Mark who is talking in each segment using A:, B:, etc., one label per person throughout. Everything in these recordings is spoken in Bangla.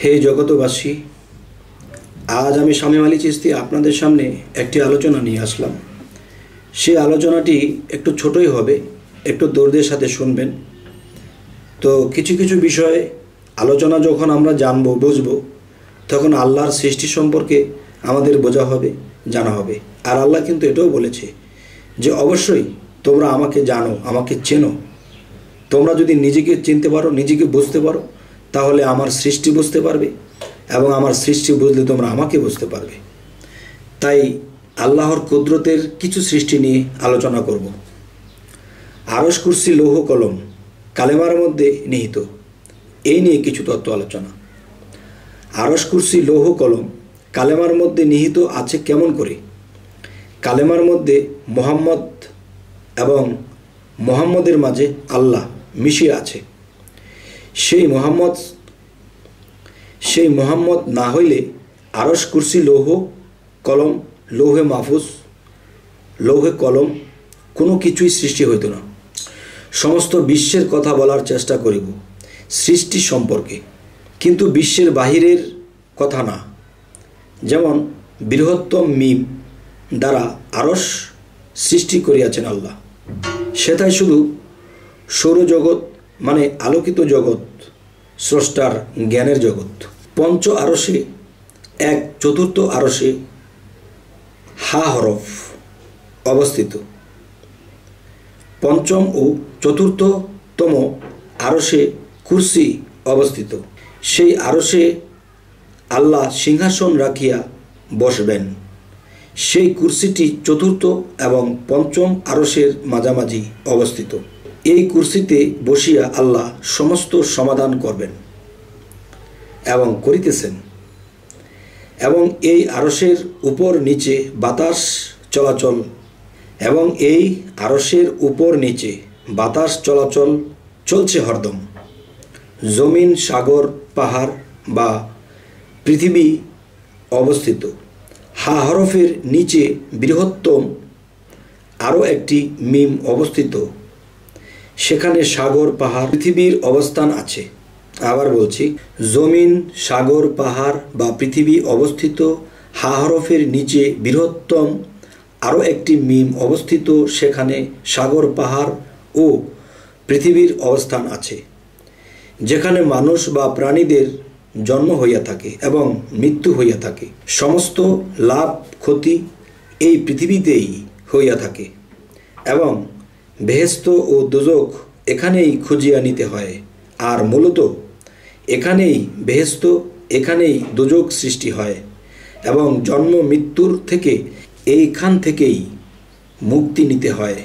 A: হে জগতবাসী, আজ আমি শামীম আলী চিশতি আপনাদের সামনে একটি আলোচনা নিয়ে আসলাম। সেই আলোচনাটি একটু ছোটই হবে, একটু দর্দের সাথে শুনবেন। তো কিছু কিছু বিষয়ে আলোচনা যখন আমরা জানবো, বুঝবো, তখন আল্লাহর সৃষ্টি সম্পর্কে আমাদের বোঝা হবে, জানা হবে। আর আল্লাহ কিন্তু এটাও বলেছে যে অবশ্যই তোমরা আমাকে জানো, আমাকে চেনো। তোমরা যদি নিজেকে চিনতে পারো, নিজেকে বুঝতে পারো, তাহলে আমার সৃষ্টি বুঝতে পারবে, এবং আমার সৃষ্টি বুঝলে তোমরা আমাকে বুঝতে পারবে। তাই আল্লাহর কুদরতের কিছু সৃষ্টি নিয়ে আলোচনা করব। আরশ কুরসি লৌহ কলম কালেমার মধ্যে নিহিত, এই নিয়ে কিছু তত্ত্ব আলোচনা। আরশ কুরসি লৌহ কলম কালেমার মধ্যে নিহিত আছে কেমন করে? কালেমার মধ্যে মোহাম্মদ এবং মোহাম্মদের মাঝে আল্লাহ মিশিয়ে আছে। সেই মোহাম্মদ না হইলে আরশ কুরসি লৌহ কলম, লৌহে মাহফুজ, লৌহে কলম কোনো কিছুই সৃষ্টি হইত না। সমস্ত বিশ্বের কথা বলার চেষ্টা করিব সৃষ্টি সম্পর্কে, কিন্তু বিশ্বের বাহিরের কথা না। যেমন বৃহত্তম মিম দ্বারা আরশ সৃষ্টি করিয়াছেন আল্লাহ, সেটাই শুধু সৌরজগৎ মানে আলোকিত জগৎ, স্রষ্টার জ্ঞানের জগৎ। পঞ্চ আরশে এক চতুর্থ আরশে হা হরফ অবস্থিত। পঞ্চম ও চতুর্থতম আরশে কুরসি অবস্থিত। সেই আরশে আল্লাহ সিংহাসন রাখিয়া বসবেন। সেই কুরসিটি চতুর্থ এবং পঞ্চম আরশের মাঝামাঝি অবস্থিত। এই কুরসিতে বসিয়া আল্লাহ সমস্ত সমাধান করবেন এবং করিতেছেন। এবং এই আরশের উপর নিচে বাতাস চলাচল চলছে হরদম। জমিন, সাগর, পাহাড় বা পৃথিবী অবস্থিত। হা হরফের নিচে বৃহত্তম আরও একটি মিম অবস্থিত, সেখানে সাগর, পাহাড়, পৃথিবীর অবস্থান আছে। আবার বলছি, জমিন, সাগর, পাহাড় বা পৃথিবী অবস্থিত। হা হরফের নিচে বৃহত্তম আরও একটি মিম অবস্থিত, সেখানে সাগর, পাহাড় ও পৃথিবীর অবস্থান আছে। যেখানে মানুষ বা প্রাণীদের জন্ম হইয়া থাকে এবং মৃত্যু হইয়া থাকে। সমস্ত লাভ ক্ষতি এই পৃথিবীতেই হইয়া থাকে, এবং বেহেশত ও দোজখ এখানেই খুঁজিয়া নিতে হয়। আর মূলত এখানেই বেহেশত, এখানেই দোজখ সৃষ্টি হয়, এবং জন্ম মৃত্যুর থেকে এইখান থেকেই মুক্তি নিতে হয়।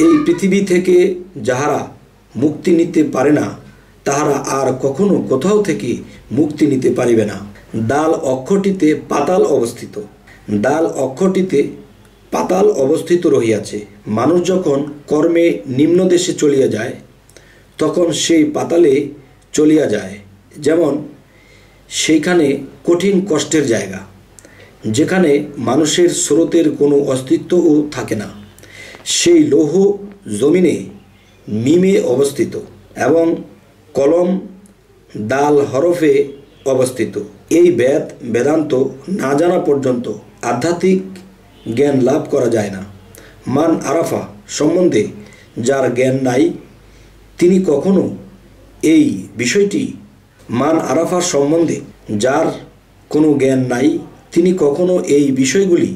A: এই পৃথিবী থেকে যাহারা মুক্তি নিতে পারে না, তাহারা আর কখনো কোথাও থেকে মুক্তি নিতে পারিবে না। দাল অক্ষরটিতে পাতাল অবস্থিত রহিয়াছে। মানুষ যখন কর্মে নিম্ন দেশে চলিয়া যায়, তখন সেই পাতালে চলিয়া যায়। যেমন সেইখানে কঠিন কষ্টের জায়গা, যেখানে মানুষের স্রোতের কোনো অস্তিত্বও থাকে না। সেই লৌহ জমিনে মিমে অবস্থিত, এবং কলম দাল হরফে অবস্থিত। এই বেদান্ত না জানা পর্যন্ত আধ্যাত্মিক জ্ঞান লাভ করা যায় না। মান আরাফা সম্বন্ধে যার জ্ঞান নাই, তিনি কখনো এই বিষয়টি মান আরাফা সম্বন্ধে যার কোনো জ্ঞান নাই, তিনি কখনো এই বিষয়গুলি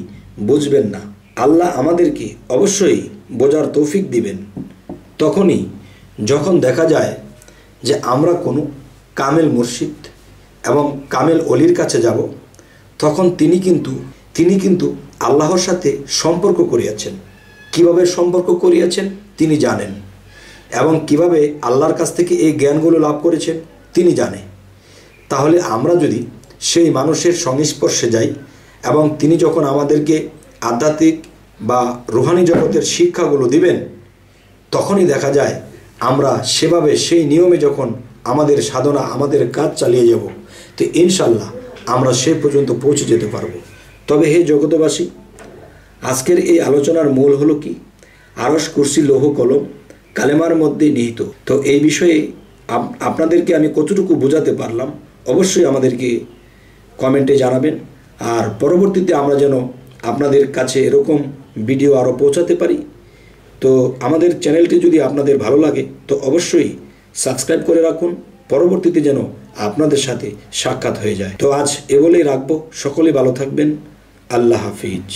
A: বুঝবেন না। আল্লাহ আমাদেরকে অবশ্যই বোঝার তৌফিক দিবেন তখনই যখন দেখা যায় যে আমরা কোনো কামেল মুর্শিদ এবং কামেল অলির কাছে যাব। তখন তিনি কিন্তু আল্লাহর সাথে সম্পর্ক করিয়াছেন। কিভাবে সম্পর্ক করিয়াছেন তিনি জানেন, এবং কিভাবে আল্লাহর কাছ থেকে এই জ্ঞানগুলো লাভ করেছেন তিনি জানে। তাহলে আমরা যদি সেই মানুষের সংস্পর্শে যাই, এবং তিনি যখন আমাদেরকে আধ্যাত্মিক বা রুহানি জগতের শিক্ষাগুলো দিবেন, তখনই দেখা যায় আমরা সেভাবে সেই নিয়মে যখন আমাদের সাধনা, আমাদের কাজ চালিয়ে যাব, তো ইনশাল্লাহ আমরা সে পর্যন্ত পৌঁছে যেতে পারব। তবে হে জগতবাসী, আজকের এই আলোচনার মূল হলো কি? আরশ কুরসি লৌহ কলম কালেমার মধ্যে নিহিত। তো এই বিষয়ে আপনাদেরকে আমি কতটুকু বোঝাতে পারলাম অবশ্যই আমাদেরকে কমেন্টে জানাবেন। আর পরবর্তীতে আমরা যেন আপনাদের কাছে এরকম ভিডিও আরও পৌঁছাতে পারি। তো আমাদের চ্যানেলটি যদি আপনাদের ভালো লাগে তো অবশ্যই সাবস্ক্রাইব করে রাখুন, পরবর্তীতে যেন আপনাদের সাথে সাক্ষাৎ হয়ে যায়। তো আজ এ বলেই রাখবো। সকলে ভালো থাকবেন। আল্লাহ হাফিজ।